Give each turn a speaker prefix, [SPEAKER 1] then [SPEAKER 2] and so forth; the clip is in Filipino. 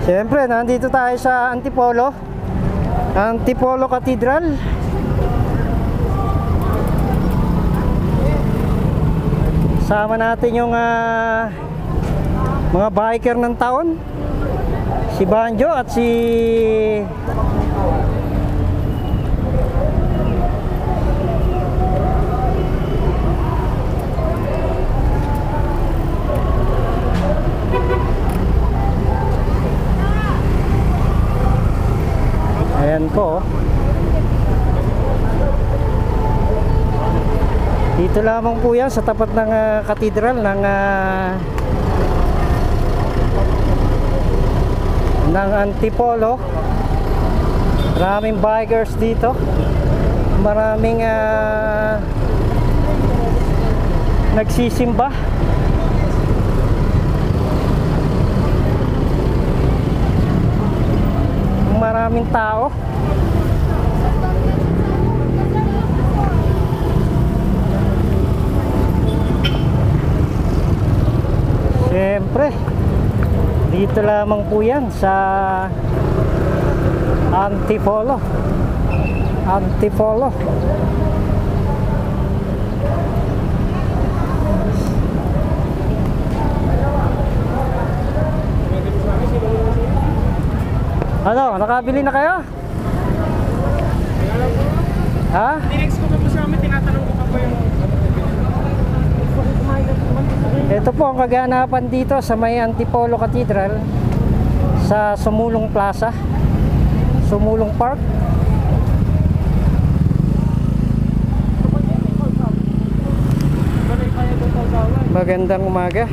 [SPEAKER 1] Siyempre, nandito tayo sa Antipolo Cathedral. Sama natin yung mga biker ng taon, si Banjo at si ayan po. Dito lamang po yan sa tapat ng katedral ng Antipolo. Maraming bikers dito. Maraming nagsisimba. Maraming tao. Siyempre, dito lamang po yan sa Antipolo. Ano, nakabili na kayo? Ha?
[SPEAKER 2] Tinext ko pa po sa amin, tinatanong ko pa po yung...
[SPEAKER 1] Ito po ang kaganapan dito sa may Antipolo Cathedral sa Sumulong Plaza, Sumulong Park. Magandang umaga.